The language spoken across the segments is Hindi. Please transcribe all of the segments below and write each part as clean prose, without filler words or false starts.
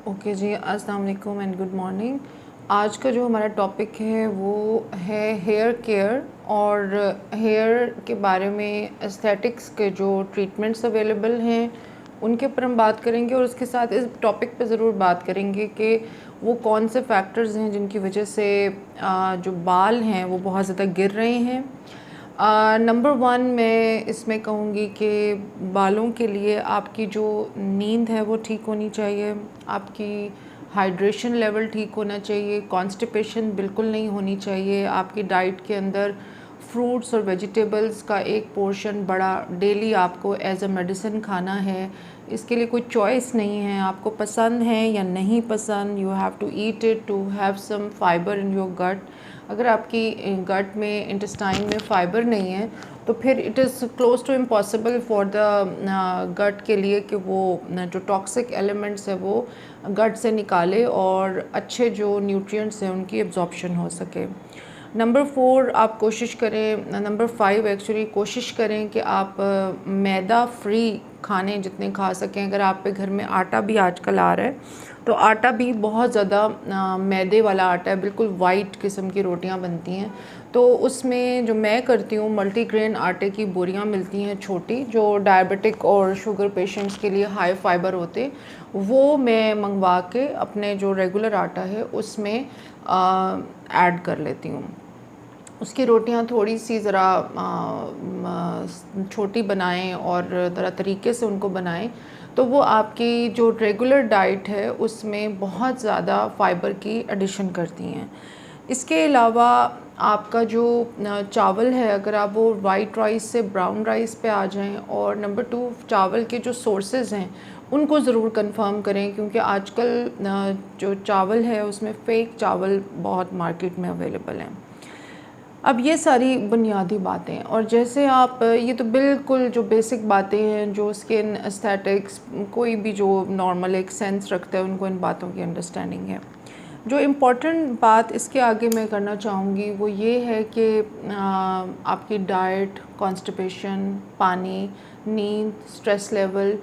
ओके जी, अस्सलाम वालेकुम एंड गुड मॉर्निंग। आज का जो हमारा टॉपिक है वो है हेयर केयर और हेयर के बारे में एस्थेटिक्स के जो ट्रीटमेंट्स अवेलेबल हैं उनके ऊपर हम बात करेंगे और उसके साथ इस टॉपिक पे ज़रूर बात करेंगे कि वो कौन से फैक्टर्स हैं जिनकी वजह से जो बाल हैं वो बहुत ज़्यादा गिर रहे हैं। नंबर वन मैं इसमें कहूँगी कि बालों के लिए आपकी जो नींद है वो ठीक होनी चाहिए, आपकी हाइड्रेशन लेवल ठीक होना चाहिए, कॉन्स्टिपेशन बिल्कुल नहीं होनी चाहिए, आपकी डाइट के अंदर फ्रूट्स और वेजिटेबल्स का एक पोर्शन बड़ा डेली आपको एज अ मेडिसिन खाना है। इसके लिए कोई चॉइस नहीं है, आपको पसंद है या नहीं पसंद, you have to eat it to have some fibre in your gut. अगर आपकी गट में इंटेस्टाइन में फ़ाइबर नहीं है तो फिर it is close to impossible for the gut के लिए कि वो जो टॉक्सिक एलिमेंट्स है वो गट से निकाले और अच्छे जो न्यूट्रिएंट्स हैं उनकी एब्जॉर्प्शन हो सके। नंबर 4 आप कोशिश करें, नंबर 5 एक्चुअली कोशिश करें कि आप मैदा फ्री खाने जितने खा सकें। अगर आप पे घर में आटा भी आजकल आ रहा है तो आटा भी बहुत ज़्यादा मैदे वाला आटा है, बिल्कुल वाइट किस्म की रोटियां बनती हैं। तो उसमें जो मैं करती हूँ मल्टीग्रेन आटे की बोरियां मिलती हैं छोटी, जो डायबिटिक और शुगर पेशेंट्स के लिए हाई फाइबर होते, वो मैं मंगवा के अपने जो रेगुलर आटा है उसमें ऐड कर लेती हूँ। उसकी रोटियां थोड़ी सी ज़रा छोटी बनाएं और ज़रा तरीके से उनको बनाएं तो वो आपकी जो रेगुलर डाइट है उसमें बहुत ज़्यादा फ़ाइबर की एडिशन करती हैं। इसके अलावा आपका जो चावल है, अगर आप वो वाइट राइस से ब्राउन राइस पे आ जाएं, और नंबर 2 चावल के जो सोर्सेज हैं उनको ज़रूर कंफर्म करें, क्योंकि आजकल जो चावल है उसमें फ़ेक चावल बहुत मार्केट में अवेलेबल हैं। अब ये सारी बुनियादी बातें, और जैसे आप ये तो बिल्कुल जो बेसिक बातें हैं जो स्किन एस्थेटिक्स कोई भी जो नॉर्मल एक सेंस रखता है उनको इन बातों की अंडरस्टैंडिंग है। जो इम्पोर्टेंट बात इसके आगे मैं करना चाहूँगी वो ये है कि आपकी डाइट, कॉन्स्टिपेशन, पानी, नींद, स्ट्रेस लेवल,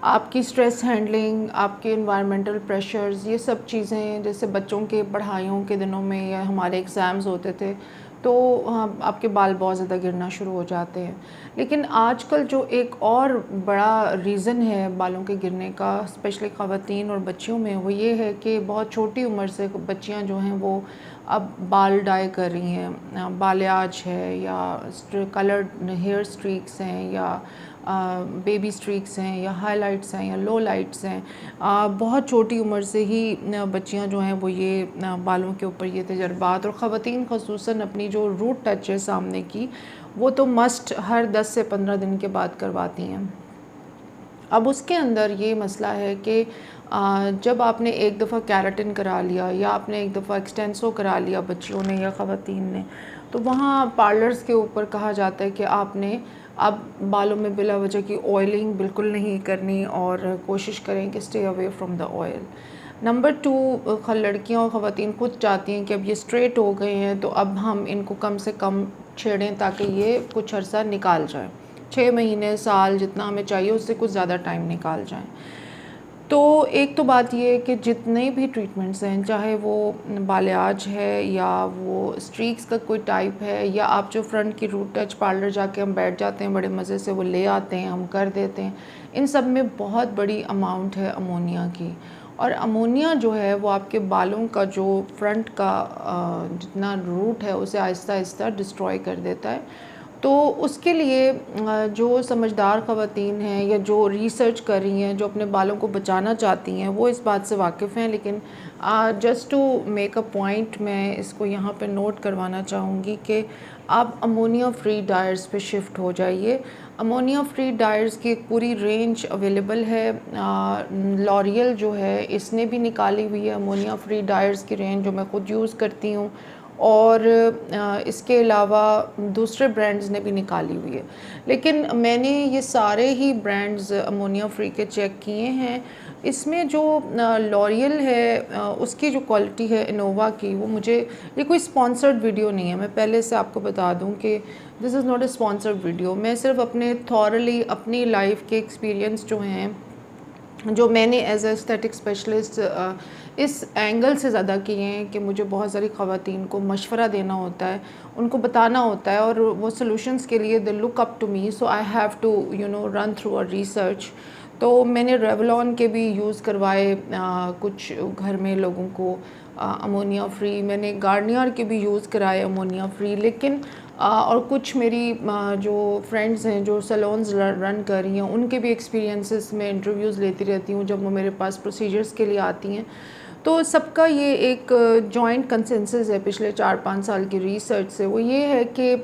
आपकी स्ट्रेस हैंडलिंग, आपके इन्वायरमेंटल प्रेशर्स, ये सब चीज़ें, जैसे बच्चों के पढ़ाइयों के दिनों में या हमारे एग्ज़ाम्स होते थे तो आपके बाल बहुत ज़्यादा गिरना शुरू हो जाते हैं। लेकिन आजकल जो एक और बड़ा रीज़न है बालों के गिरने का, स्पेशली ख़वातीन और बच्चियों में, वो ये है कि बहुत छोटी उम्र से बच्चियां जो हैं वो अब बाल डाई कर रही हैं, बालियाज है या कलर्ड हेयर स्ट्रीक्स हैं या बेबी स्ट्रीक्स हैं या हाइलाइट्स हैं या लो लाइट्स हैं। बहुत छोटी उम्र से ही बच्चियां जो हैं वो ये बालों के ऊपर ये तजर्बात, और ख़वातीन ख़ुसूसन अपनी जो रूट टच है सामने की, वो तो मस्ट हर 10 से 15 दिन के बाद करवाती हैं। अब उसके अंदर ये मसला है कि जब आपने एक दफ़ा केराटिन करा लिया या आपने एक दफ़ा एक्सटेंसो करा लिया बच्चियों ने या ख़वातीन ने, तो वहाँ पार्लर्स के ऊपर कहा जाता है कि आपने अब बालों में बिला वजह की ऑयलिंग बिल्कुल नहीं करनी और कोशिश करें कि stay away from the oil. Number 2, लड़कियाँ और ख़वातीन खुद चाहती हैं कि अब ये स्ट्रेट हो गए हैं तो अब हम इनको कम से कम छेड़ें ताकि ये कुछ अर्सा निकाल जाए, 6 महीने, साल, जितना हमें चाहिए उससे कुछ ज़्यादा टाइम निकाल जाएं। तो एक तो बात ये है कि जितने भी ट्रीटमेंट्स हैं, चाहे वो बालियाज है या वो स्ट्रीक्स का कोई टाइप है या आप जो फ्रंट की रूट टच पार्लर जाके हम बैठ जाते हैं, बड़े मज़े से वो ले आते हैं, हम कर देते हैं, इन सब में बहुत बड़ी अमाउंट है अमोनिया की। और अमोनिया जो है वो आपके बालों का जो फ्रंट का जितना रूट है उसे आहिस्ता आहिस्ता डिस्ट्रॉय कर देता है। तो उसके लिए जो समझदार ख़वातीन हैं या जो रिसर्च कर रही हैं, जो अपने बालों को बचाना चाहती हैं, वो इस बात से वाकिफ़ हैं। लेकिन just to make a point मैं इसको यहाँ पे नोट करवाना चाहूँगी कि आप अमोनिया फ्री डायर्स पे शिफ्ट हो जाइए। अमोनिया फ्री डायर्स की एक पूरी रेंज अवेलेबल है। लॉरियल जो है इसने भी निकाली हुई है अमोनिया फ्री डायर्स की रेंज, जो मैं ख़ुद यूज़ करती हूँ, और इसके अलावा दूसरे ब्रांड्स ने भी निकाली हुई है। लेकिन मैंने ये सारे ही ब्रांड्स अमोनिया फ्री के चेक किए हैं। इसमें जो लॉरियल है उसकी जो क्वालिटी है इनोवा की, वो मुझे, ये कोई स्पॉन्सर्ड वीडियो नहीं है, मैं पहले से आपको बता दूं कि this is not a sponsored video. मैं सिर्फ अपने थॉरली अपनी लाइफ के एक्सपीरियंस जो हैं जो मैंने एज ए एस्थेटिक स्पेशलिस्ट इस एंगल से ज़्यादा किए हैं कि मुझे बहुत सारी ख़वातीन को मशवरा देना होता है, उनको बताना होता है, और वो सॉल्यूशंस के लिए they look up to me, so I have to run through a research. तो मैंने रेवलॉन के भी यूज़ करवाए कुछ घर में लोगों को अमोनिया फ्री, मैंने गार्नियर के भी यूज़ कराए अमोनिया फ्री, लेकिन और कुछ मेरी जो फ्रेंड्स हैं जो सैलून्स रन कर रही हैं उनके भी एक्सपीरियंसेस में इंटरव्यूज़ लेती रहती हूँ जब वो मेरे पास प्रोसीजर्स के लिए आती हैं। तो सबका ये एक जॉइंट कंसेंसस है पिछले 4-5 साल की रिसर्च से, वो ये है कि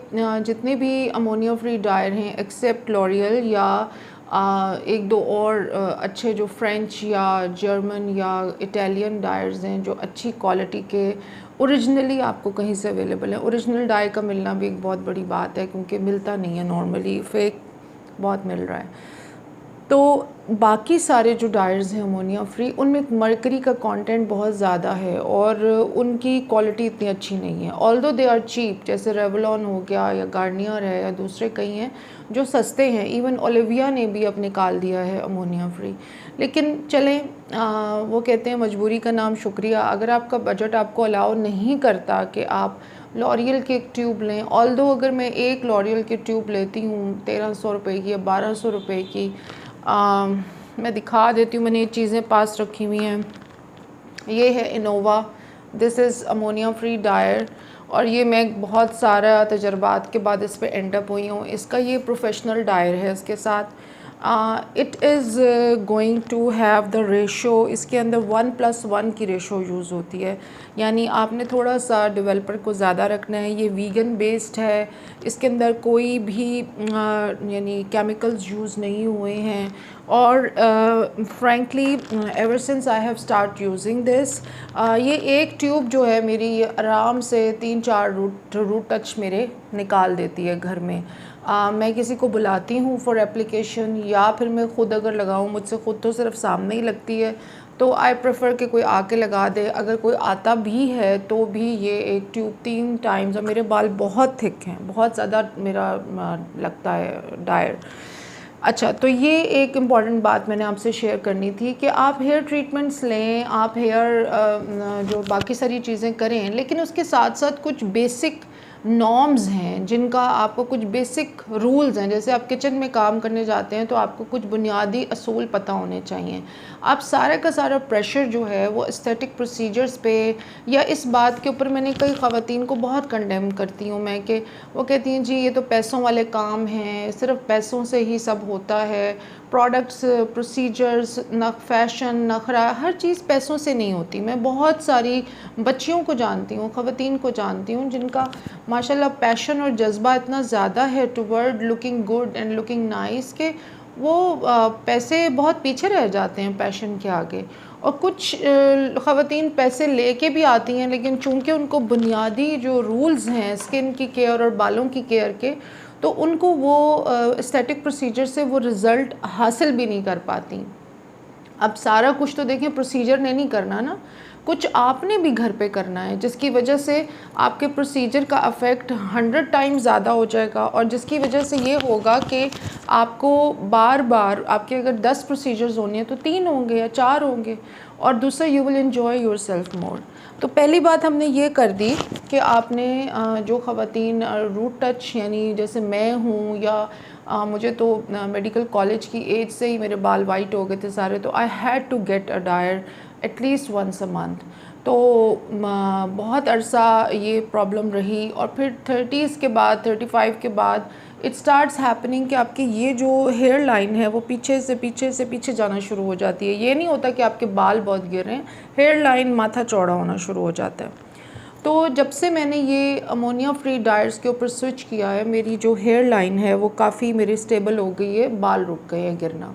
जितने भी अमोनिया फ्री डायर हैं एक्सेप्ट लॉरियल या एक दो और अच्छे जो फ्रेंच या जर्मन या इटालियन डायर्स हैं जो अच्छी क्वालिटी के ओरिजिनली आपको कहीं से अवेलेबल है। ओरिजिनल डाई का मिलना भी एक बहुत बड़ी बात है क्योंकि मिलता नहीं है, नॉर्मली फेक बहुत मिल रहा है। तो बाकी सारे जो डायर्स हैं अमोनिया फ्री, उनमें मरकरी का कंटेंट बहुत ज़्यादा है और उनकी क्वालिटी इतनी अच्छी नहीं है। ऑल्दो दे आर चीप, जैसे रेवलॉन हो गया या गार्नियर है या दूसरे कई हैं जो सस्ते हैं, इवन ओलिविया ने भी अब निकाल दिया है अमोनिया फ्री। लेकिन चलें, वो कहते हैं मजबूरी का नाम शुक्रिया। अगर आपका बजट आपको अलाउ नहीं करता कि आप लॉरियल की एक ट्यूब लें, ऑल्दो अगर मैं एक लॉरियल की ट्यूब लेती हूँ 1300 रुपये की या 1200 रुपये की, मैं दिखा देती हूँ, मैंने ये चीज़ें पास रखी हुई हैं। ये है Inoa, this is ammonia free dyer, और ये मैं बहुत सारा तजर्बात के बाद इस पे एंड अप हुई हूँ। इसका ये प्रोफेशनल डायर है, इसके साथ it is going to have the ratio, इसके अंदर 1+1 की रेशो यूज़ होती है, यानी आपने थोड़ा सा डेवलपर को ज़्यादा रखना है। ये वीगन बेस्ड है, इसके अंदर कोई भी यानी केमिकल्स यूज़ नहीं हुए हैं, और frankly ever since I have start using this, ये एक ट्यूब जो है मेरी आराम से 3-4 रूट टच मेरे निकाल देती है घर में। मैं किसी को बुलाती हूँ फॉर एप्लीकेशन, या फिर मैं ख़ुद अगर लगाऊँ, मुझसे ख़ुद तो सिर्फ सामने ही लगती है, तो आई प्रेफर कि कोई आके लगा दे। अगर कोई आता भी है तो भी ये एक ट्यूब 3 टाइम्स, और मेरे बाल बहुत थिक हैं, बहुत ज़्यादा मेरा लगता है डायर। अच्छा, तो ये एक इम्पॉर्टेंट बात मैंने आपसे शेयर करनी थी कि आप हेयर ट्रीटमेंट्स लें, आप हेयर जो बाकी सारी चीज़ें करें, लेकिन उसके साथ साथ कुछ बेसिक नॉर्म्स हैं जिनका आपको, कुछ बेसिक रूल्स हैं। जैसे आप किचन में काम करने जाते हैं तो आपको कुछ बुनियादी असूल पता होने चाहिए। आप सारा का सारा प्रेशर जो है वो एस्थेटिक प्रोसीजर्स पे, या इस बात के ऊपर मैंने कई ख़वातीन को बहुत कंडेम करती हूँ मैं कि वो कहती हैं जी ये तो पैसों वाले काम हैं, सिर्फ पैसों से ही सब होता है, प्रोडक्ट्स, प्रोसीजर्स, न फ़ैशन, नखरा, हर चीज़ पैसों से नहीं होती। मैं बहुत सारी बच्चियों को जानती हूँ, ख़वातीन को जानती हूँ जिनका माशाल्लाह पैशन और जज्बा इतना ज़्यादा है toward looking good and looking nice कि वो पैसे बहुत पीछे रह जाते हैं पैशन के आगे। और कुछ ख़वातीन पैसे लेके भी आती हैं, लेकिन चूँकि उनको बुनियादी जो रूल्स हैं स्किन की केयर और बालों की केयर के, तो उनको वो एस्थेटिक प्रोसीजर से वो रिज़ल्ट हासिल भी नहीं कर पाती। अब सारा कुछ तो देखें प्रोसीजर ने नहीं करना ना, कुछ आपने भी घर पे करना है, जिसकी वजह से आपके प्रोसीजर का इफ़ेक्ट 100 टाइम्स ज़्यादा हो जाएगा, और जिसकी वजह से ये होगा कि आपको बार बार, आपके अगर 10 प्रोसीजर्स होने हैं तो 3 होंगे या 4 होंगे, और दूसरा यू विल एंजॉय योरसेल्फ मोर। तो पहली बात हमने ये कर दी कि आपने जो ख़वातीन रूट टच, यानी जैसे मैं हूँ, या मुझे तो मेडिकल कॉलेज की एज से ही मेरे बाल वाइट हो गए थे सारे, तो I had to get a dyer at least once a month. तो बहुत अरसा ये प्रॉब्लम रही, और फिर 30s के बाद, 35 के बाद इट स्टार्ट्स हैपनिंग कि आपकी ये जो हेयर लाइन है वो पीछे से पीछे जाना शुरू हो जाती है। ये नहीं होता कि आपके बाल बहुत गिर रहे हैं, हेयर लाइन माथा चौड़ा होना शुरू हो जाता है। तो जब से मैंने ये अमोनिया फ्री डायर्स के ऊपर स्विच किया है, मेरी जो हेयर लाइन है वो काफ़ी मेरी स्टेबल हो गई है, बाल रुक गए हैं गिरना।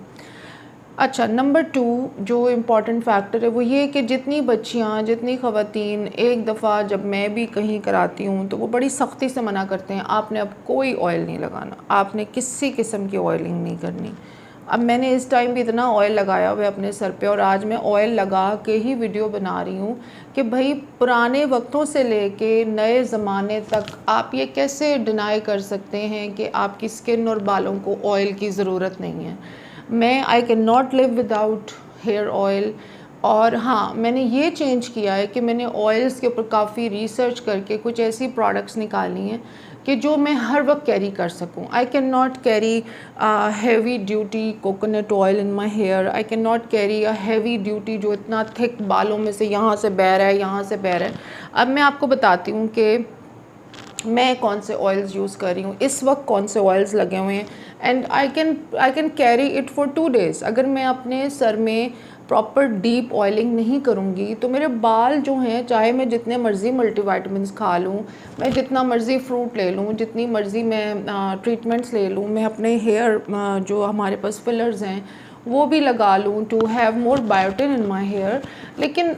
अच्छा, नंबर 2 जो इम्पॉर्टेंट फैक्टर है वो ये कि जितनी बच्चियाँ, जितनी ख़वातीन, एक दफ़ा जब मैं भी कहीं कराती हूँ तो वो बड़ी सख्ती से मना करते हैं, आपने अब कोई ऑयल नहीं लगाना, आपने किसी किस्म की ऑयलिंग नहीं करनी। अब मैंने इस टाइम भी इतना ऑयल लगाया हुआ है अपने सर पे, और आज मैं ऑयल लगा के ही वीडियो बना रही हूँ कि भाई पुराने वक्तों से लेके नए ज़माने तक आप ये कैसे डिनाई कर सकते हैं कि आपकी स्किन और बालों को ऑयल की ज़रूरत नहीं है। मैं I can not live without hair oil. और हाँ, मैंने ये चेंज किया है कि मैंने ऑयल्स के ऊपर काफ़ी रिसर्च करके कुछ ऐसी प्रोडक्ट्स निकाली हैं कि जो मैं हर वक्त कैरी कर सकूं। I can not carry heavy duty coconut oil in my hair, I can not carry a heavy duty जो इतना थिक बालों में से यहाँ से बह रहा है, यहाँ से बह रहा है। अब मैं आपको बताती हूँ कि मैं कौन से ऑयल्स यूज़ कर रही हूँ, इस वक्त कौन से ऑयल्स लगे हुए हैं, and I can carry it for 2 days। अगर मैं अपने सर में प्रॉपर डीप ऑयलिंग नहीं करूँगी तो मेरे बाल जो हैं, चाहे मैं जितने मर्ज़ी मल्टीविटामिन्स खा लूँ, मैं जितना मर्ज़ी फ्रूट ले लूँ, जितनी मर्ज़ी मैं ट्रीटमेंट्स ले लूँ, मैं अपने हेयर जो हमारे पास फिलर्स हैं वो भी लगा लूँ to have more biotin in my hair, लेकिन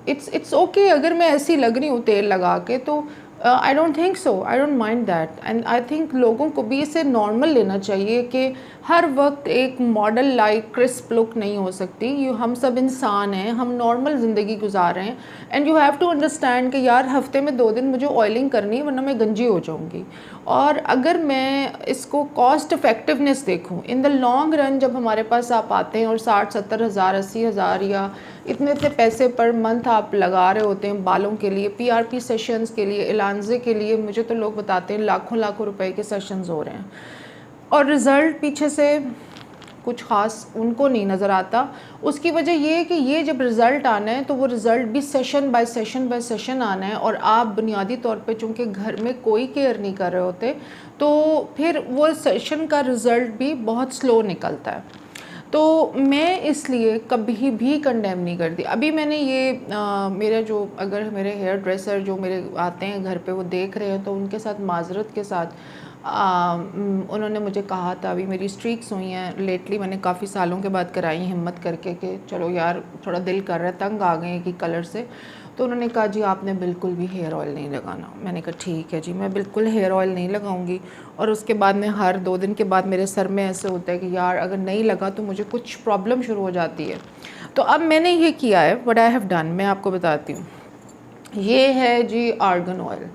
इट्स ओके अगर मैं ऐसी लग रही हूँ तेल लगा के, तो I don't think so, I don't mind that. And I think लोगों को भी इसे नॉर्मल लेना चाहिए कि हर वक्त एक मॉडल लाइक क्रिस्प लुक नहीं हो सकती। हम सब इंसान हैं, हम नॉर्मल ज़िंदगी गुजार रहे हैं, and you have to understand कि यार हफ्ते में 2 दिन मुझे ऑयलिंग करनी है वरना मैं गंजी हो जाऊँगी। और अगर मैं इसको कॉस्ट इफ़ेक्टिवनेस देखूँ इन द लॉन्ग रन, जब हमारे पास आप आते हैं और 60-70 हज़ार 80 हज़ार या इतने पैसे पर मंथ आप लगा रहे होते हैं बालों के लिए, PRP सेशंस के लिए, इलांजे के लिए, मुझे तो लोग बताते हैं लाखों रुपए के सेशंस हो रहे हैं और रिज़ल्ट पीछे से कुछ ख़ास उनको नहीं नज़र आता। उसकी वजह ये है कि ये जब रिज़ल्ट आना है तो वो रिज़ल्ट भी सेशन बाय सेशन आना है, और आप बुनियादी तौर पे चूँकि घर में कोई केयर नहीं कर रहे होते तो फिर वो सेशन का रिज़ल्ट भी बहुत स्लो निकलता है। तो मैं इसलिए कभी भी कंडेम नहीं करती। अभी मैंने ये मेरा जो, अगर मेरे हेयर ड्रेसर जो मेरे आते हैं घर पे वो देख रहे हैं तो उनके साथ माजरत के साथ उन्होंने मुझे कहा था, अभी मेरी स्ट्रीक्स हुई हैं लेटली, मैंने काफ़ी सालों के बाद कराई हिम्मत करके कि चलो यार थोड़ा दिल कर रहा है, तंग आ गए हैं कि कलर से, तो उन्होंने कहा जी आपने बिल्कुल भी हेयर ऑयल नहीं लगाना। मैंने कहा ठीक है जी, मैं बिल्कुल हेयर ऑयल नहीं लगाऊंगी। और उसके बाद में हर 2 दिन के बाद मेरे सर में ऐसे होता है कि यार अगर नहीं लगा तो मुझे कुछ प्रॉब्लम शुरू हो जाती है। तो अब मैंने ये किया है, व्हाट आई हैव डन, मैं आपको बताती हूँ। ये है जी आर्गन ऑयल,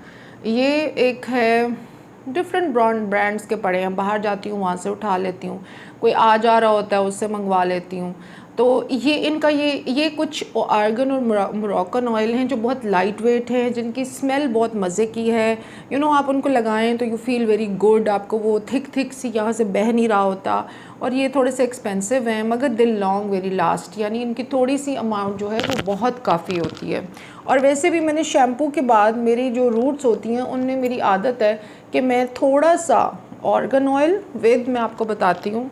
ये एक है, डिफरेंट ब्रांड्स के पड़े हैं, बाहर जाती हूँ वहाँ से उठा लेती हूँ, कोई आ जा रहा होता है उससे मंगवा लेती हूँ। तो ये इनका ये कुछ आर्गन और मोरक्कन ऑयल हैं जो बहुत लाइट वेट हैं, जिनकी स्मेल बहुत मज़े की है। आप उनको लगाएं तो यू फील वेरी गुड, आपको वो थिक सी यहाँ से बह नहीं रहा होता। और ये थोड़े से एक्सपेंसिव हैं मगर दे लॉन्ग वेरी लास्ट, यानी इनकी थोड़ी सी अमाउंट जो है वो बहुत काफ़ी होती है। और वैसे भी मैंने शैम्पू के बाद मेरी जो रूट्स होती हैं उनमें मेरी आदत है कि मैं थोड़ा सा आर्गन ऑयल विद, मैं आपको बताती हूँ,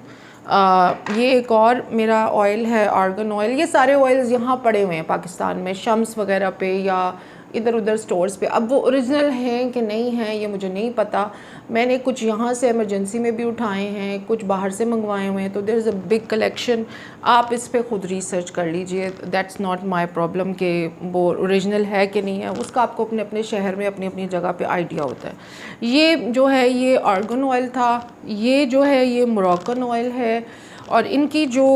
ये एक और मेरा ऑयल है आर्गन ऑयल। ये सारे ऑयल्स यहाँ पड़े हुए हैं पाकिस्तान में, शम्स वगैरह पे या इधर उधर स्टोर्स पे। अब वो ओरिजिनल हैं कि नहीं हैं ये मुझे नहीं पता। मैंने कुछ यहाँ से इमरजेंसी में भी उठाए हैं, कुछ बाहर से मंगवाए हुए हैं, तो there is a big collection. आप इस पे खुद रिसर्च कर लीजिए, दैट्स नॉट माय प्रॉब्लम कि वो ओरिजिनल है कि नहीं है, उसका आपको अपने अपने शहर में अपनी अपनी जगह पे आइडिया होता है। ये जो है ये आर्गन ऑयल था, ये जो है ये मोरक्कन ऑयल है, और इनकी जो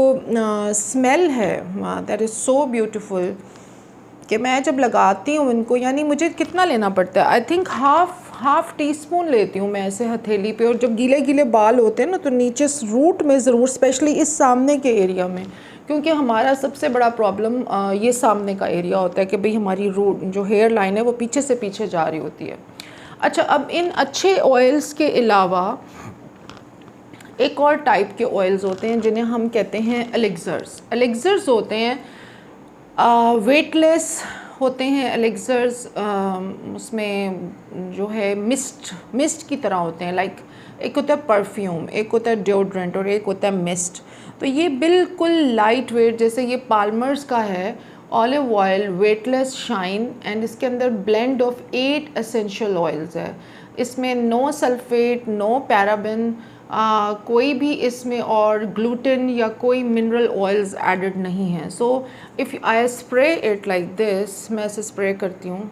स्मेल है दैट इज़ सो ब्यूटीफुल कि मैं जब लगाती हूँ इनको, यानी मुझे कितना लेना पड़ता है, आई थिंक हाफ टीस्पून लेती हूँ मैं ऐसे हथेली पे। और जब गीले गीले बाल होते हैं ना तो नीचे रूट में ज़रूर, स्पेशली इस सामने के एरिया में, क्योंकि हमारा सबसे बड़ा प्रॉब्लम ये सामने का एरिया होता है कि भाई हमारी रूट जो हेयर लाइन है वो पीछे से पीछे जा रही होती है। अच्छा, अब इन अच्छे ऑयल्स के अलावा एक और टाइप के ऑयल्स होते हैं जिन्हें हम कहते हैं एलिक्सर्स। एलिक्सर्स होते हैं वेटलेस होते हैं एलिक्सर्स, उसमें जो है मिस्ट की तरह होते हैं, लाइक एक होता है परफ्यूम, एक होता है डिओड्रेंट और एक होता है मिस्ट। तो ये बिल्कुल लाइट वेट, जैसे ये पाल्मर्स का है olive oil, weightless shine, and इसके अंदर ब्लेंड ऑफ 8 एसेंशियल ऑयल्स है। इसमें नो सल्फेट, नो पैराबेन, कोई भी इसमें और ग्लूटेन या कोई मिनरल ऑयल्स एडेड नहीं है। So if I spray it like this, मैं इसे स्प्रे करती हूँ,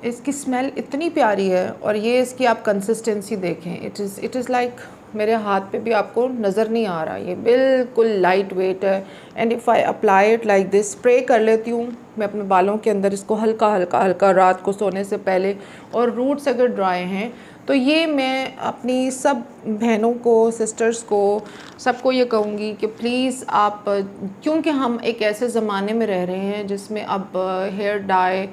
इसकी स्मेल इतनी प्यारी है, और ये इसकी आप कंसिस्टेंसी देखें, इट इज़ लाइक मेरे हाथ पे भी आपको नज़र नहीं आ रहा, ये बिल्कुल लाइट वेट है। And if I apply it like this, spray कर लेती हूँ मैं अपने बालों के अंदर इसको हल्का हल्का हल्का रात को सोने से पहले, और रूट्स अगर ड्राई हैं तो ये मैं अपनी सब बहनों को, सिस्टर्स को, सबको ये कहूँगी कि प्लीज़ आप, क्योंकि हम एक ऐसे ज़माने में रह रहे हैं जिसमें अब हेयर डाई,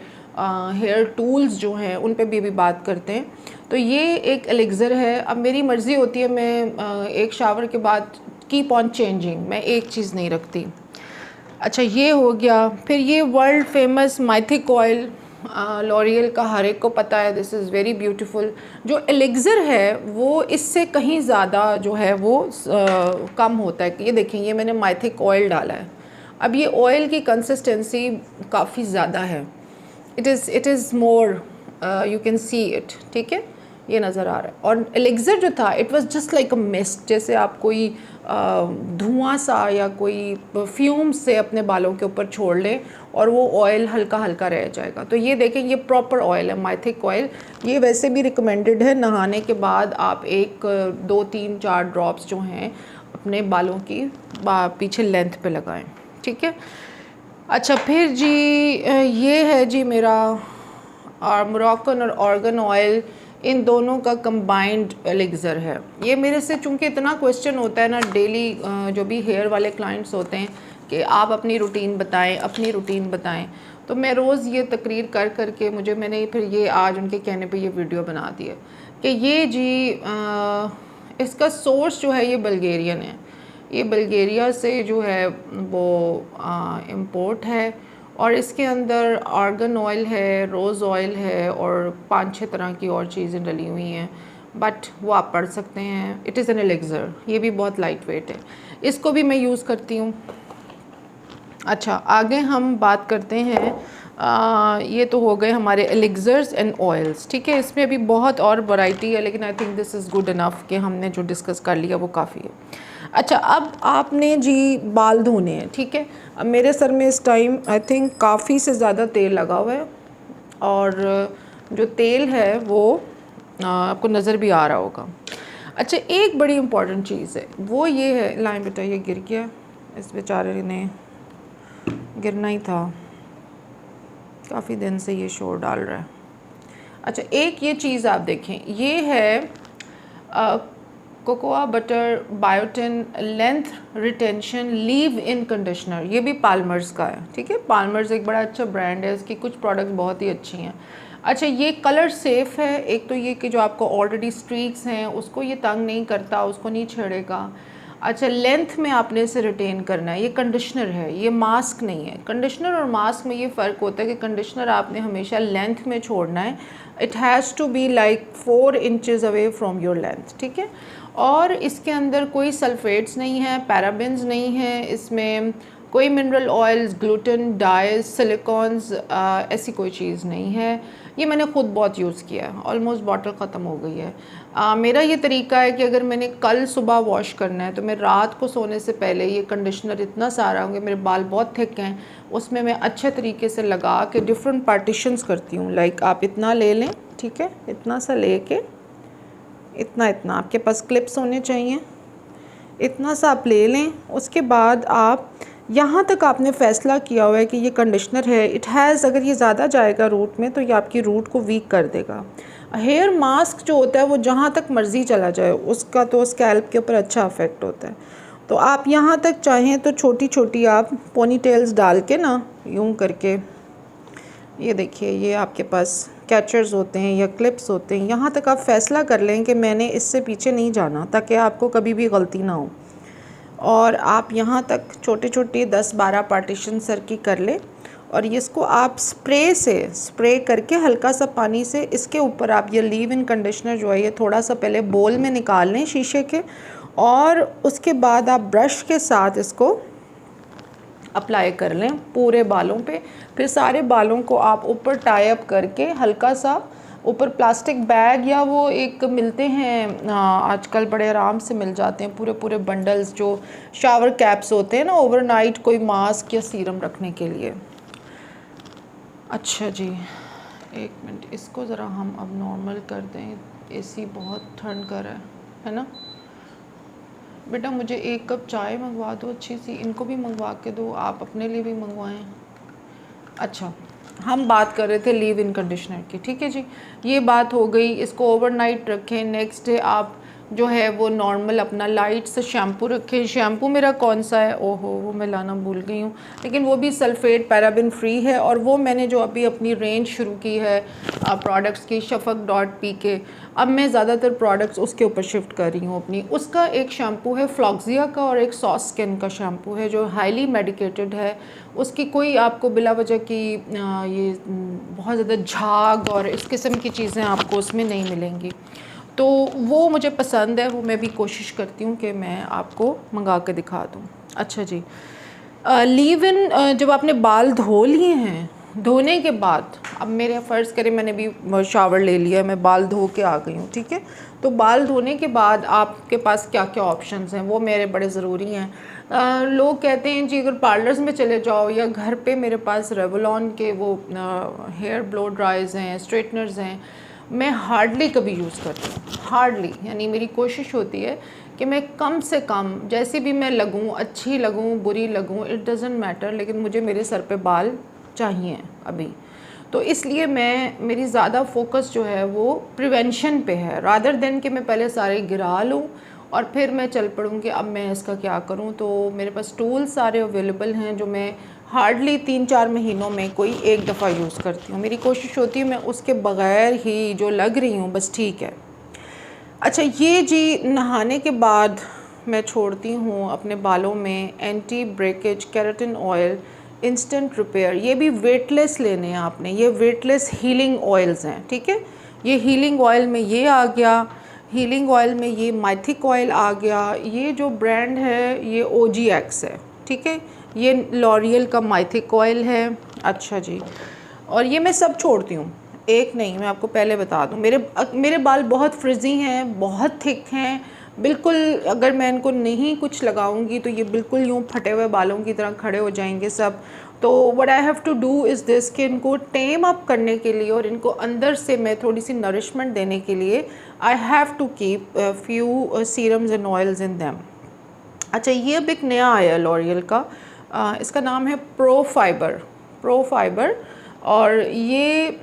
हेयर टूल्स जो हैं उन पे भी बात करते हैं, तो ये एक एलिक्ज़र है। अब मेरी मर्ज़ी होती है, मैं एक शावर के बाद कीप ऑन चेंजिंग, मैं एक चीज़ नहीं रखती। अच्छा, ये हो गया। फिर ये वर्ल्ड फेमस माइथिक ऑयल, लॉरियल का हर एक को पता है, दिस इज़ वेरी ब्यूटीफुल। जो एलिक्ज़र है वो इससे कहीं ज़्यादा जो है वो कम होता है। ये देखें, ये मैंने माइथिक ऑयल डाला है। अब ये ऑयल की कंसिस्टेंसी काफ़ी ज़्यादा है, it is more, you can see it, ठीक है, ये नज़र आ रहा है। और एलिक्ज़र जो था it was just like a mist, जैसे आप कोई धुआं सा या कोई फ्यूम से अपने बालों के ऊपर छोड़ लें और वो ऑयल हल्का हल्का रह जाएगा। तो ये देखें, ये प्रॉपर ऑयल है, माइथिक ऑयल। ये वैसे भी रिकमेंडेड है, नहाने के बाद आप 1 2 3 4 ड्रॉप्स जो हैं अपने बालों की पीछे लेंथ पे लगाएं, ठीक है। अच्छा, फिर जी ये है जी मेरा मोरक्कन और ऑर्गन ऑयल, इन दोनों का कंबाइंड एलिक्ज़र है। ये मेरे से चूँकि इतना क्वेश्चन होता है ना डेली, जो भी हेयर वाले क्लाइंट्स होते हैं कि आप अपनी रूटीन बताएं, अपनी रूटीन बताएं, तो मैं रोज़ ये तकरीर कर कर के मैंने फिर ये आज उनके कहने पे ये वीडियो बना दी है कि ये जी इसका सोर्स जो है ये बल्गेरियन है। ये बल्गेरिया से जो है वो इम्पोर्ट है, और इसके अंदर आर्गन ऑयल है, रोज़ ऑयल है, और 5-6 तरह की और चीज़ें डली हुई हैं, बट वो आप पढ़ सकते हैं। इट इज़ एन एलिक्ज़र, ये भी बहुत लाइट वेट है, इसको भी मैं यूज़ करती हूँ। अच्छा, आगे हम बात करते हैं, ये तो हो गए हमारे एलिक्ज़र्स एंड ऑयल्स, ठीक है। इसमें अभी बहुत और वैरायटी है, लेकिन I think this is good enough कि हमने जो डिस्कस कर लिया वो काफ़ी है। अच्छा, अब आपने जी बाल धोने हैं, ठीक है। अब मेरे सर में इस टाइम आई थिंक काफ़ी से ज़्यादा तेल लगा हुआ है, और जो तेल है वो आपको नज़र भी आ रहा होगा। अच्छा, एक बड़ी इम्पॉर्टेंट चीज़ है, वो ये है, लाइन बेटा ये गिर गया, इस बेचारे ने गिरना ही था, काफ़ी दिन से ये शोर डाल रहा है। अच्छा, एक ये चीज़ आप देखें, ये है cocoa butter biotin length retention leave in conditioner, ये भी पाल्मर्स का है, ठीक है। पाल्मर्स एक बड़ा अच्छा ब्रांड है, इसकी कुछ प्रोडक्ट्स बहुत ही अच्छी हैं। अच्छा, ये कलर सेफ़ है, एक तो ये कि जो आपको ऑलरेडी स्ट्रीक्स हैं उसको ये तंग नहीं करता, उसको नहीं छेड़ेगा। अच्छा, लेंथ में आपने इसे रिटेन करना है, ये कंडीशनर है, ये मास्क नहीं है। कंडीशनर और मास्क में ये फ़र्क होता है कि कंडीशनर आपने हमेशा लेंथ में छोड़ना है, it has to be like 4 inches away from your length, ठीक है। और इसके अंदर कोई सल्फेट्स नहीं है, पैराबेन्स नहीं है, इसमें कोई mineral oils, gluten, dyes, silicones, ऐसी कोई चीज़ नहीं है। ये मैंने ख़ुद बहुत यूज़ किया है, ऑलमोस्ट बॉटल ख़त्म हो गई है। मेरा ये तरीका है कि अगर मैंने कल सुबह वॉश करना है तो मैं रात को सोने से पहले ये कंडीशनर इतना सारा, होंगे मेरे बाल बहुत थिक हैं, उसमें मैं अच्छे तरीके से लगा के डिफरेंट पार्टीशंस करती हूँ। लाइक आप इतना ले लें, ठीक है, इतना सा ले के इतना इतना आपके पास क्लिप्स होने चाहिए, इतना सा आप ले लें। उसके बाद आप यहाँ तक आपने फ़ैसला किया हुआ है कि ये कंडीशनर है, इट हैज़, अगर ये ज़्यादा जाएगा रूट में तो ये आपकी रूट को वीक कर देगा। हेयर मास्क जो होता है वो जहाँ तक मर्ज़ी चला जाए, उसका तो स्कैल्प के ऊपर अच्छा इफ़ेक्ट होता है। तो आप यहाँ तक चाहें तो छोटी छोटी आप पोनी टेल्स डाल के ना, यूँ करके, ये देखिए, ये आपके पास कैचर्स होते हैं या क्लिप्स होते हैं, यहाँ तक आप फ़ैसला कर लें कि मैंने इससे पीछे नहीं जाना, ताकि आपको कभी भी गलती ना हो। और आप यहाँ तक छोटे छोटे 10-12 पार्टीशन सर की कर लें, और इसको आप स्प्रे से स्प्रे करके हल्का सा पानी से इसके ऊपर आप ये लीव इन कंडीशनर जो है ये थोड़ा सा पहले बोल में निकाल लें शीशे के, और उसके बाद आप ब्रश के साथ इसको अप्लाई कर लें पूरे बालों पे। फिर सारे बालों को आप ऊपर टाई अप करके हल्का सा ऊपर प्लास्टिक बैग, या वो एक मिलते हैं आजकल बड़े आराम से मिल जाते हैं पूरे पूरे बंडल्स, जो शावर कैप्स होते हैं ना, ओवरनाइट कोई मास्क या सीरम रखने के लिए। अच्छा जी, एक मिनट, इसको ज़रा हम अब नॉर्मल कर दें, एसी बहुत ठंड कर रहा है ना। बेटा मुझे 1 कप चाय मंगवा दो अच्छी सी, इनको भी मंगवा के दो, आप अपने लिए भी मंगवाएं। अच्छा, हम बात कर रहे थे लीव इन कंडीशनर की, ठीक है जी, ये बात हो गई। इसको ओवरनाइट रखें, नेक्स्ट डे आप जो है वो नॉर्मल अपना लाइट से शैम्पू रखें। शैम्पू मेरा कौन सा है, ओहो वो मैं लाना भूल गई हूँ, लेकिन वो भी सल्फेट पैराबिन फ्री है। और वो मैंने जो अभी अपनी रेंज शुरू की है प्रोडक्ट्स की, shafaq.pk, अब मैं ज़्यादातर प्रोडक्ट्स उसके ऊपर शिफ्ट कर रही हूँ अपनी। उसका एक शैम्पू है फ्लॉक्सिया का और एक सॉस स्किन का शैम्पू है जो हाईली मेडिकेटेड है। उसकी कोई आपको बिला वजह की ये बहुत ज़्यादा झाग और इस किस्म की चीज़ें आपको उसमें नहीं मिलेंगी, तो वो मुझे पसंद है, वो मैं भी कोशिश करती हूँ कि मैं आपको मंगा के दिखा दूँ। अच्छा जी, लीव इन जब आपने बाल धो लिए हैं, धोने के बाद अब मेरे फ़र्ज़ करें मैंने भी शावर ले लिया, मैं बाल धो के आ गई हूँ, ठीक है, तो बाल धोने के बाद आपके पास क्या क्या ऑप्शंस हैं वो मेरे बड़े ज़रूरी हैं। लोग कहते हैं जी अगर पार्लर्स में चले जाओ या घर पे मेरे पास रेवलॉन के वो हेयर ब्लो ड्राइज हैं, स्ट्रेटनर्स हैं, मैं हार्डली कभी यूज़ करती हूँ, हार्डली, यानी मेरी कोशिश होती है कि मैं कम से कम, जैसे भी मैं लगूँ, अच्छी लगूँ बुरी लगूँ इट डज़न्ट मैटर, लेकिन मुझे मेरे सर पे बाल चाहिए अभी। तो इसलिए मेरी ज़्यादा फोकस जो है वो प्रिवेंशन पे है, रादर देन कि मैं पहले सारे गिरा लूँ और फिर मैं चल पड़ूँ कि अब मैं इसका क्या करूँ। तो मेरे पास टूल्स सारे अवेलेबल हैं जो मैं हार्डली 3-4 महीनों में कोई एक दफ़ा यूज़ करती हूँ। मेरी कोशिश होती है मैं उसके बग़ैर ही जो लग रही हूँ बस ठीक है। अच्छा, ये जी नहाने के बाद मैं छोड़ती हूँ अपने बालों में anti breakage keratin oil instant repair. ये भी वेटलेस लेने हैं आपने, ये वेटलेस हीलिंग ऑयल्स हैं, ठीक है। ये हीलिंग ऑयल में ये आ गया, हीलिंग ऑयल में ये माइथिक ऑयल आ गया। ये जो ब्रांड है ये OGX है, ठीक है, ये लॉरियल का माइथिक ऑयल है। अच्छा जी, और ये मैं सब छोड़ती हूँ, एक नहीं, मैं आपको पहले बता दूँ, मेरे बाल बहुत फ्रिजी हैं, बहुत थिक हैं, बिल्कुल अगर मैं इनको नहीं कुछ लगाऊंगी तो ये बिल्कुल यूँ फटे हुए बालों की तरह खड़े हो जाएंगे सब। तो what I have to do is this कि इनको टेम अप करने के लिए और इनको अंदर से मैं थोड़ी सी नरिशमेंट देने के लिए I have to keep few serums and oils in them. अच्छा, ये अब एक नया आया लॉरियल का, इसका नाम है प्रो फाइबर, और ये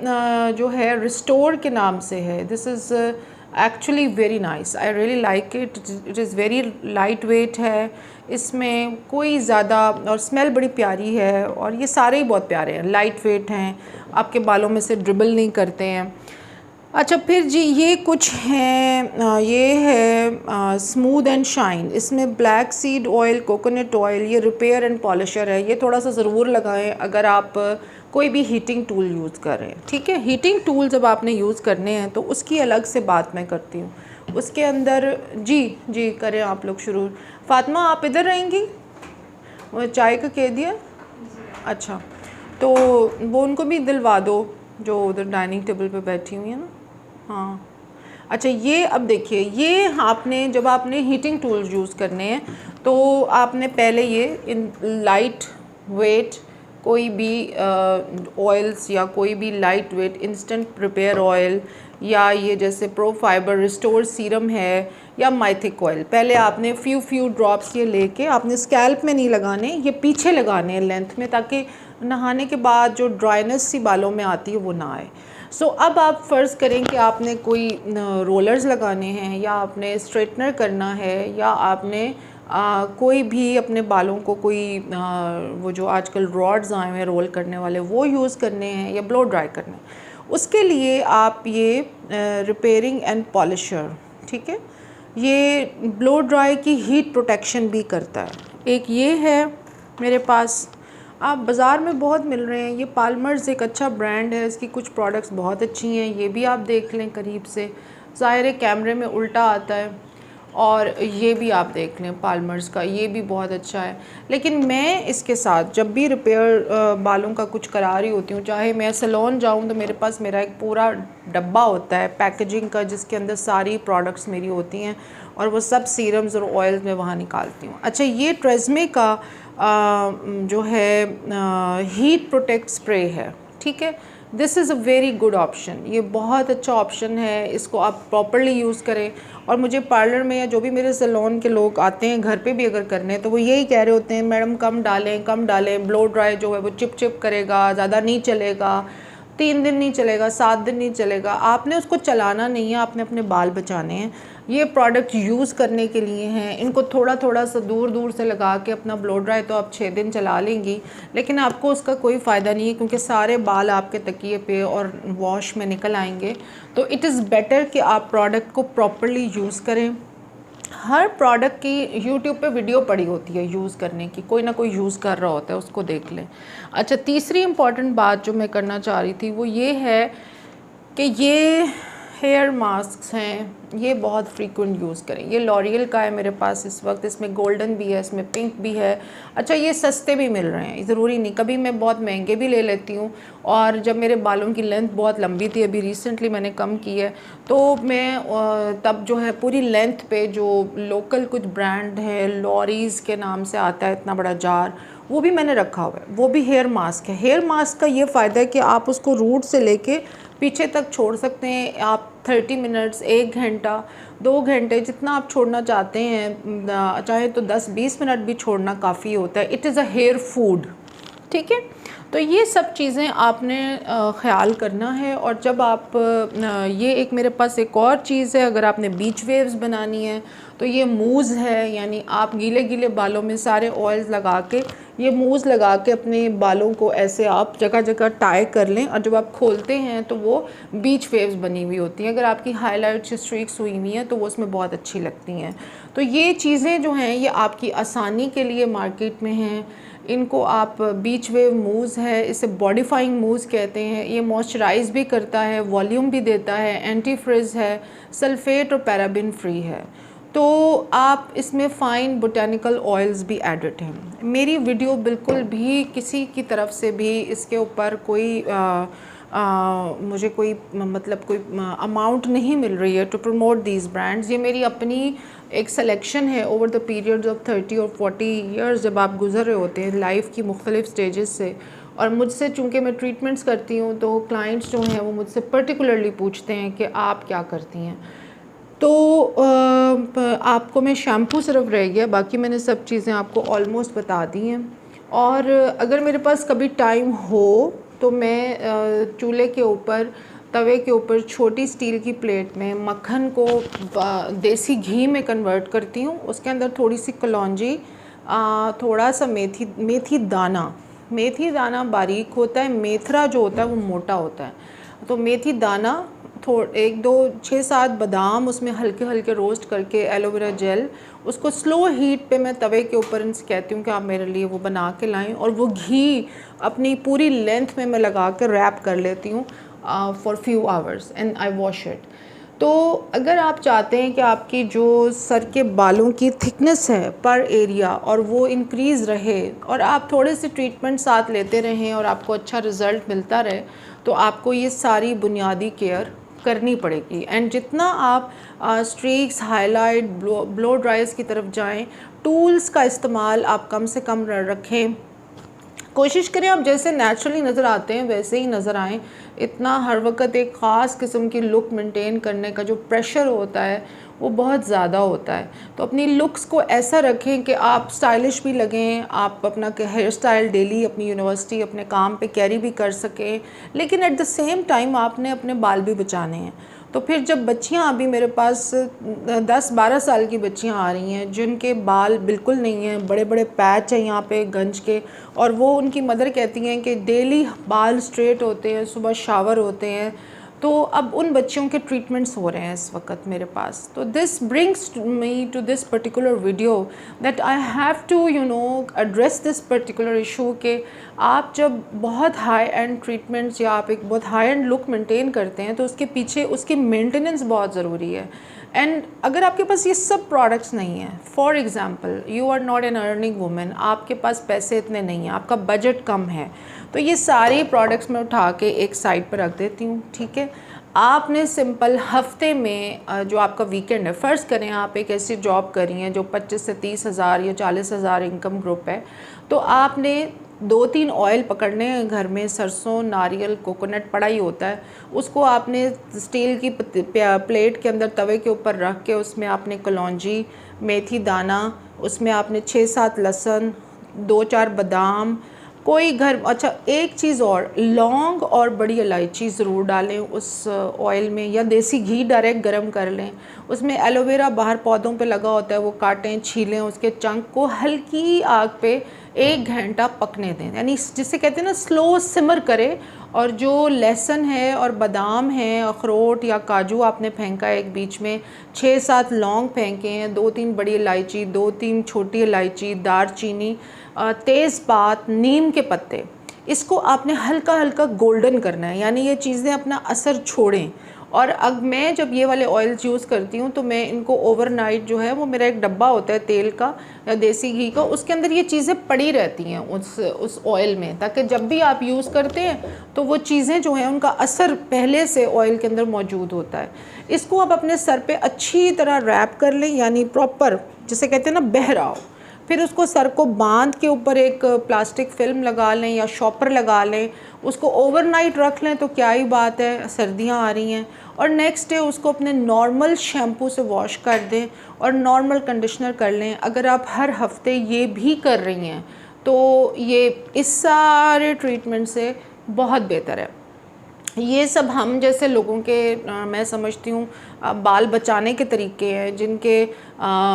जो है रिस्टोर के नाम से है। This is actually very nice, I really like it. It is very light weight है, इसमें कोई ज़्यादा, और स्मेल बड़ी प्यारी है, और ये सारे ही बहुत प्यारे हैं, लाइट वेट हैं, आपके बालों में से ड्रिबल नहीं करते हैं। अच्छा, फिर जी ये कुछ हैं, ये है स्मूथ एंड शाइन, इसमें black seed oil, coconut oil, ये रिपेयर एंड पॉलिशर है। ये थोड़ा सा ज़रूर लगाएं अगर आप कोई भी हीटिंग टूल यूज़ कर रहे हैं, ठीक है। हीटिंग टूल जब आपने यूज़ करने हैं तो उसकी अलग से बात मैं करती हूँ। उसके अंदर जी करें आप लोग शुरू। फातिमा आप इधर रहेंगी, वो चाय का कह दिया। अच्छा, तो वो उनको भी दिलवा दो जो उधर डाइनिंग टेबल पे बैठी हुई है ना। हाँ, अच्छा, ये अब देखिए, ये आपने जब आपने हीटिंग टूल्स यूज़ करने हैं तो आपने पहले ये इन लाइट वेट कोई भी ऑयल्स या कोई भी light weight instant repair oil या ये जैसे प्रो फाइबर रिस्टोर सीरम है या माइथिक ऑयल, पहले आपने फ्यू ड्रॉप्स ये लेके आपने स्कैल्प में नहीं लगाने, ये पीछे लगाने हैं लेंथ में, ताकि नहाने के बाद जो ड्राइनेस सी बालों में आती है वो ना आए। सो अब आप फ़र्ज़ करें कि आपने कोई रोलर्स लगाने हैं या आपने स्ट्रेटनर करना है या आपने कोई भी अपने बालों को कोई वो जो आजकल रॉड्स आए हैं रोल करने वाले वो यूज़ करने हैं या ब्लो ड्राई करने हैं, उसके लिए आप ये रिपेयरिंग एंड पॉलिशर, ठीक है, ये ब्लो ड्राई की हीट प्रोटेक्शन भी करता है। एक ये है मेरे पास, आप बाज़ार में बहुत मिल रहे हैं, ये पाल्मर्स एक अच्छा ब्रांड है, इसकी कुछ प्रोडक्ट्स बहुत अच्छी हैं, ये भी आप देख लें करीब से, ज़ाहिर है कैमरे में उल्टा आता है। और ये भी आप देख लें पाल्मर्स का, ये भी बहुत अच्छा है। लेकिन मैं इसके साथ जब भी रिपेयर बालों का कुछ करा रही होती हूँ, चाहे मैं सैलून जाऊँ तो मेरे पास मेरा एक पूरा डब्बा होता है पैकेजिंग का जिसके अंदर सारी प्रोडक्ट्स मेरी होती हैं और वो सब सीरम्स और ऑयल्स मैं वहाँ निकालती हूँ। अच्छा, ये ट्रेज़मे का जो है हीट प्रोटेक्ट स्प्रे है, ठीक है, this is a very good option, ये बहुत अच्छा ऑप्शन है, इसको आप प्रॉपरली यूज़ करें। और मुझे पार्लर में या जो भी मेरे सैलून के लोग आते हैं घर पे भी अगर करने, तो वो यही कह रहे होते हैं मैडम कम डालें कम डालें, ब्लो ड्राई जो है वो चिप चिप करेगा, ज़्यादा नहीं चलेगा, 3 दिन नहीं चलेगा, 7 दिन नहीं चलेगा। आपने उसको चलाना नहीं है, आपने अपने बाल बचाने हैं। ये प्रोडक्ट यूज़ करने के लिए हैं, इनको थोड़ा थोड़ा सा दूर दूर से लगा के अपना ब्लो ड्राई तो आप 6 दिन चला लेंगी, लेकिन आपको उसका कोई फ़ायदा नहीं है क्योंकि सारे बाल आपके तकिए पे और वॉश में निकल आएंगे। तो इट इज़ बेटर कि आप प्रोडक्ट को प्रॉपरली यूज़ करें। हर प्रोडक्ट की यूट्यूब पे वीडियो पड़ी होती है यूज़ करने की, कोई ना कोई यूज़ कर रहा होता है, उसको देख लें। अच्छा, तीसरी इम्पॉर्टेंट बात जो मैं करना चाह रही थी वो ये है कि ये हेयर मास्क हैं, ये बहुत फ्रीक्वेंट यूज़ करें। ये लॉरियल का है मेरे पास इस वक्त, इसमें गोल्डन भी है, इसमें पिंक भी है। अच्छा, ये सस्ते भी मिल रहे हैं, ज़रूरी नहीं, कभी मैं बहुत महंगे भी ले लेती हूँ। और जब मेरे बालों की लेंथ बहुत लंबी थी, अभी रिसेंटली मैंने कम की है, तो मैं तब जो है पूरी लेंथ पे जो लोकल कुछ ब्रांड है, लॉरीज़ के नाम से आता है इतना बड़ा जार, वो भी मैंने रखा हुआ है, वो भी हेयर मास्क है। हेयर मास्क का ये फ़ायदा है कि आप उसको रूट से लेके पीछे तक छोड़ सकते हैं। आप 30 मिनट्स, 1 घंटा, 2 घंटे, जितना आप छोड़ना चाहते हैं, चाहे तो 10-20 मिनट भी छोड़ना काफ़ी होता है। It is a hair food, ठीक है। तो ये सब चीज़ें आपने ख़्याल करना है। और जब आप ये एक मेरे पास एक और चीज़ है, अगर आपने बीच वेव्स बनानी है तो ये मूज़ है, यानी आप गीले गीले बालों में सारे ऑयल्स लगा के, ये मूज़ लगा के अपने बालों को ऐसे आप जगह जगह टाई कर लें, और जब आप खोलते हैं तो वो बीच वेव्स बनी हुई होती हैं। अगर आपकी हाईलाइट स्ट्रीक्स हुई हुई हैं तो वो उसमें बहुत अच्छी लगती हैं। तो ये चीज़ें जो हैं ये आपकी आसानी के लिए मार्केट में हैं। इनको आप बीच वेव मूज़ है, इसे बॉडीफाइंग मूज़ कहते हैं। ये मॉइस्चराइज़ भी करता है, वॉल्यूम भी देता है, एंटी फ्रिज है, सल्फेट और पैराबिन फ्री है। तो आप इसमें फ़ाइन बोटेनिकल ऑयल्स भी एडिड हैं। मेरी वीडियो बिल्कुल भी किसी की तरफ से भी इसके ऊपर कोई मुझे कोई मतलब कोई अमाउंट नहीं मिल रही है टू प्रमोट दीज ब्रांड्स। ये मेरी अपनी एक सिलेक्शन है ओवर द पीरियड्स ऑफ 30 और 40 ईयर्स, जब आप गुजर रहे होते हैं लाइफ की मुख्तलिफ स्टेजेस से। और मुझसे चूँकि मैं ट्रीटमेंट्स करती हूँ तो क्लाइंट्स जो हैं वो मुझसे पर्टिकुलरली पूछते हैं कि आप क्या करती हैं। तो आपको मैं शैम्पू सिर्फ रह गया, बाकी मैंने सब चीज़ें आपको ऑलमोस्ट बता दी हैं। और अगर मेरे पास कभी टाइम हो तो मैं चूल्हे के ऊपर, तवे के ऊपर छोटी स्टील की प्लेट में मक्खन को देसी घी में कन्वर्ट करती हूँ। उसके अंदर थोड़ी सी कलौंजी, थोड़ा सा मेथी दाना बारीक होता है, मेथरा जो होता है वो मोटा होता है। तो मेथी दाना, 6-7 बादाम उसमें हल्के हल्के रोस्ट करके, एलोवेरा जेल, उसको स्लो हीट पे मैं तवे के ऊपर इनसे कहती हूँ कि आप मेरे लिए वो बना के लाएं। और वो घी अपनी पूरी लेंथ में मैं लगा कर रैप कर लेती हूँ for few hours and I wash it. तो अगर आप चाहते हैं कि आपकी जो सर के बालों की थिकनेस है पर एरिया और वो इंक्रीज़ रहे, और आप थोड़े से ट्रीटमेंट साथ लेते रहें और आपको अच्छा रिज़ल्ट मिलता रहे, तो आपको ये सारी बुनियादी केयर करनी पड़ेगी। एंड जितना आप स्ट्रीक्स, हाईलाइट, ब्लो ड्राइज की तरफ जाएं, टूल्स का इस्तेमाल आप कम से कम रखें। कोशिश करें आप जैसे नेचुरली नज़र आते हैं वैसे ही नज़र आएं। इतना हर वक्त एक ख़ास किस्म की लुक मेंटेन करने का जो प्रेशर होता है वो बहुत ज़्यादा होता है। तो अपनी लुक्स को ऐसा रखें कि आप स्टाइलिश भी लगें, आप अपना हेयर स्टाइल डेली अपनी यूनिवर्सिटी, अपने काम पे कैरी भी कर सकें, लेकिन एट द सेम टाइम आपने अपने बाल भी बचाने हैं। तो फिर जब बच्चियां, अभी मेरे पास 10-12 साल की बच्चियां आ रही हैं जिनके बाल बिल्कुल नहीं हैं, बड़े बड़े पैच हैं यहाँ पे गंज के, और वो उनकी मदर कहती हैं कि डेली बाल स्ट्रेट होते हैं, सुबह शावर होते हैं। तो अब उन बच्चियों के ट्रीटमेंट्स हो रहे हैं इस वक्त मेरे पास। तो this brings me to this particular video that I have to address this particular issue कि आप जब बहुत हाई एंड ट्रीटमेंट्स या आप एक बहुत हाई एंड लुक मेंटेन करते हैं तो उसके पीछे उसकी मेंटेनेंस बहुत ज़रूरी है। एंड अगर आपके पास ये सब प्रोडक्ट्स नहीं हैं, for example you are not an earning women, आपके पास पैसे इतने नहीं हैं, आपका बजट कम है, तो ये सारे प्रोडक्ट्स मैं उठा के एक साइड पर रख देती हूँ, ठीक है। आपने सिंपल हफ्ते में जो आपका वीकेंड है, फ़र्ज़ करें आप एक ऐसी जॉब कर रही हैं जो 25 से 30 हज़ार या 40 हज़ार इनकम ग्रुप है, तो आपने 2-3 ऑयल पकड़ने हैं घर में, सरसों, नारियल, कोकोनट पड़ा ही होता है। उसको आपने स्टील की प्लेट के अंदर तवे के ऊपर रख के उसमें आपने कलौंजी, मेथी दाना, उसमें आपने 6-7 लहसुन, 2-4 बादाम, कोई घर, अच्छा एक चीज़ और, लौंग और बड़ी इलायची ज़रूर डालें उस ऑयल में, या देसी घी डायरेक्ट गरम कर लें। उसमें एलोवेरा बाहर पौधों पे लगा होता है, वो काटें, छीलें, उसके चंक को हल्की आग पे 1 घंटा पकने दें, यानी जिसे कहते हैं ना स्लो सिमर करें। और जो लहसुन है और बादाम है, अखरोट या काजू आपने फेंका है एक बीच में, 6-7 लौंग फेंके हैं, 2-3 बड़ी इलायची, 2-3 छोटी इलायची, दारचीनी, तेज़पात, नीम के पत्ते, इसको आपने हल्का हल्का गोल्डन करना है, यानी ये चीज़ें अपना असर छोड़ें। और अब मैं जब ये वाले ऑयल्स यूज़ करती हूँ तो मैं इनको ओवरनाइट, जो है वो मेरा एक डब्बा होता है तेल का या देसी घी का, उसके अंदर ये चीज़ें पड़ी रहती हैं उस ऑयल में, ताकि जब भी आप यूज़ करते हैं तो वो चीज़ें जो हैं उनका असर पहले से ऑयल के अंदर मौजूद होता है। इसको आप अपने सर पे अच्छी तरह रैप कर लें, यानी प्रॉपर जिसे कहते हैं ना बहराओ। फिर उसको सर को बांध के ऊपर एक प्लास्टिक फिल्म लगा लें या शॉपर लगा लें, उसको ओवरनाइट रख लें तो क्या ही बात है, सर्दियां आ रही हैं। और नेक्स्ट डे उसको अपने नॉर्मल शैम्पू से वॉश कर दें और नॉर्मल कंडीशनर कर लें। अगर आप हर हफ्ते ये भी कर रही हैं तो ये इस सारे ट्रीटमेंट से बहुत बेहतर है। ये सब हम जैसे लोगों के मैं समझती हूँ बाल बचाने के तरीके हैं, जिनके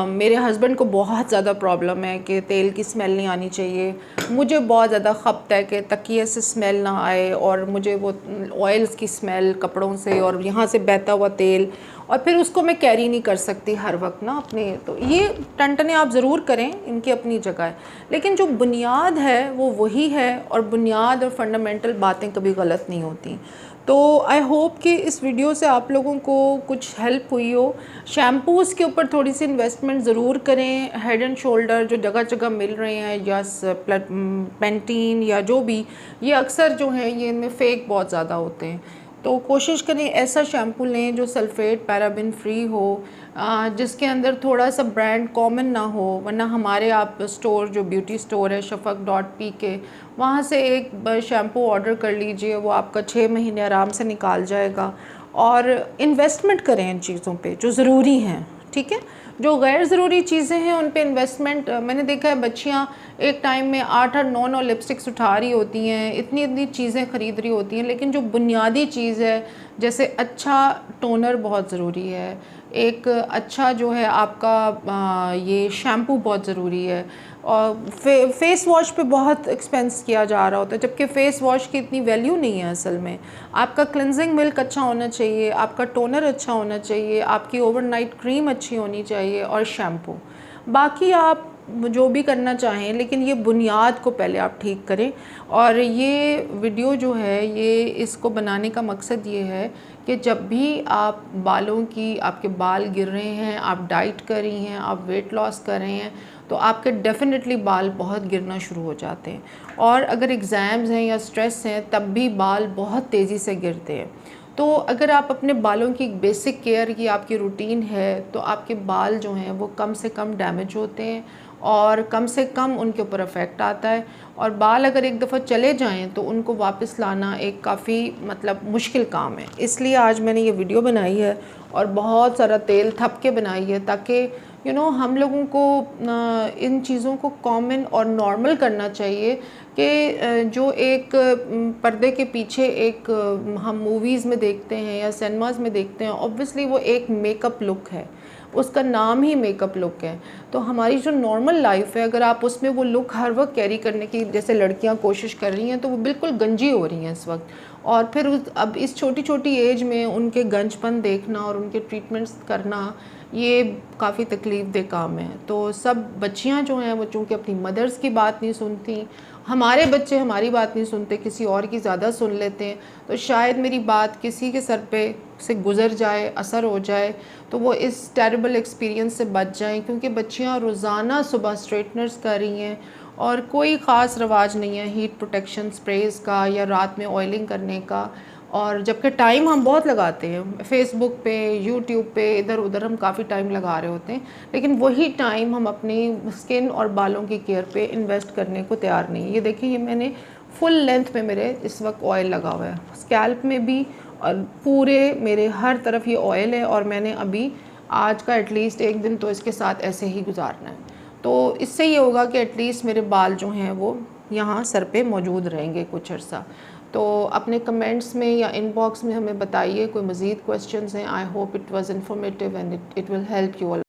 मेरे हस्बैंड को बहुत ज़्यादा प्रॉब्लम है कि तेल की स्मेल नहीं आनी चाहिए। मुझे बहुत ज़्यादा खपत है कि तकिए से स्मेल ना आए, और मुझे वो ऑयल्स की स्मेल कपड़ों से और यहाँ से बहता हुआ तेल, और फिर उसको मैं कैरी नहीं कर सकती हर वक्त ना अपने। तो ये टंटने आप ज़रूर करें, इनकी अपनी जगह है, लेकिन जो बुनियाद है वो वही है, और बुनियाद और फंडामेंटल बातें कभी गलत नहीं होती। तो आई होप कि इस वीडियो से आप लोगों को कुछ हेल्प हुई हो। शैम्पूज़ के ऊपर थोड़ी सी इन्वेस्टमेंट ज़रूर करें। हेड एंड शोल्डर जो जगह जगह मिल रहे हैं, या पेंटीन या जो भी, ये अक्सर जो हैं ये इनमें फ़ेक बहुत ज़्यादा होते हैं। तो कोशिश करें ऐसा शैम्पू लें जो सल्फ़ेट पैराबिन फ्री हो, जिसके अंदर थोड़ा सा ब्रांड कॉमन ना हो। वरना हमारे आप स्टोर, जो ब्यूटी स्टोर है shafaq.pk, वहाँ से एक शैम्पू ऑर्डर कर लीजिए, वो आपका 6 महीने आराम से निकाल जाएगा। और इन्वेस्टमेंट करें इन चीज़ों पे जो ज़रूरी हैं, ठीक है। जो गैर ज़रूरी चीज़ें हैं उन पे इन्वेस्टमेंट, मैंने देखा है बच्चियाँ एक टाइम में 8-8, 9-9 लिपस्टिक्स उठा रही होती हैं, इतनी इतनी चीज़ें ख़रीद रही होती हैं, लेकिन जो बुनियादी चीज़ है, जैसे अच्छा टोनर बहुत ज़रूरी है, एक अच्छा जो है आपका ये शैम्पू बहुत ज़रूरी है, और फेस वॉश पे बहुत एक्सपेंस किया जा रहा होता है, जबकि फ़ेस वॉश की इतनी वैल्यू नहीं है असल में। आपका क्लिनजिंग मिल्क अच्छा होना चाहिए, आपका टोनर अच्छा होना चाहिए, आपकी ओवरनाइट क्रीम अच्छी होनी चाहिए, और शैम्पू। बाकी आप जो भी करना चाहें, लेकिन ये बुनियाद को पहले आप ठीक करें। और ये वीडियो जो है, ये इसको बनाने का मकसद ये है कि जब भी आप बालों की, आपके बाल गिर रहे हैं, आप डाइट कर रही हैं, आप वेट लॉस कर रहे हैं, तो आपके डेफिनेटली बाल बहुत गिरना शुरू हो जाते हैं। और अगर एग्ज़ाम्स हैं या स्ट्रेस हैं, तब भी बाल बहुत तेज़ी से गिरते हैं। तो अगर आप अपने बालों की एक बेसिक केयर की आपकी रूटीन है, तो आपके बाल जो हैं वो कम से कम डैमेज होते हैं और कम से कम उनके ऊपर इफ़ेक्ट आता है। और बाल अगर एक दफ़ा चले जाएं तो उनको वापस लाना एक काफ़ी मतलब मुश्किल काम है। इसलिए आज मैंने ये वीडियो बनाई है और बहुत सारा तेल थप के बनाई है, ताकि हम लोगों को इन चीज़ों को कॉमन और नॉर्मल करना चाहिए कि जो एक पर्दे के पीछे एक हम मूवीज़ में देखते हैं या सिनेमाज़ में देखते हैं, ऑब्वियसली वो एक मेकअप लुक है, उसका नाम ही मेकअप लुक है। तो हमारी जो नॉर्मल लाइफ है, अगर आप उसमें वो लुक हर वक्त कैरी करने की जैसे लड़कियां कोशिश कर रही हैं, तो वो बिल्कुल गंजी हो रही हैं इस वक्त। और फिर अब इस छोटी छोटी एज में उनके गंजपन देखना और उनके ट्रीटमेंट्स करना, ये काफ़ी तकलीफ़ दे काम है। तो सब बच्चियां जो हैं वो चूँकि अपनी मदर्स की बात नहीं सुनती, हमारे बच्चे हमारी बात नहीं सुनते, किसी और की ज़्यादा सुन लेते हैं, तो शायद मेरी बात किसी के सर पे से गुज़र जाए, असर हो जाए, तो वो इस टेरिबल एक्सपीरियंस से बच जाएं। क्योंकि बच्चियां रोज़ाना सुबह स्ट्रेटनर्स कर रही हैं और कोई ख़ास रवाज नहीं है हीट प्रोटेक्शन स्प्रेज़ का या रात में ऑयलिंग करने का। और जबकि टाइम हम बहुत लगाते हैं फेसबुक पे, यूट्यूब पे, इधर उधर हम काफ़ी टाइम लगा रहे होते हैं, लेकिन वही टाइम हम अपनी स्किन और बालों की केयर पे इन्वेस्ट करने को तैयार नहीं। ये देखिए, ये मैंने फुल लेंथ में मेरे इस वक्त ऑयल लगा हुआ है, स्कैल्प में भी और पूरे मेरे हर तरफ ये ऑयल है, और मैंने अभी आज का एटलीस्ट एक दिन तो इसके साथ ऐसे ही गुजारना है। तो इससे ये होगा कि एटलीस्ट मेरे बाल जो हैं वो यहाँ सर पे मौजूद रहेंगे कुछ अर्सा। तो अपने कमेंट्स में या इनबॉक्स में हमें बताइए कोई मज़ीद क्वेश्चंस हैं। I hope it was informative and it will help you all.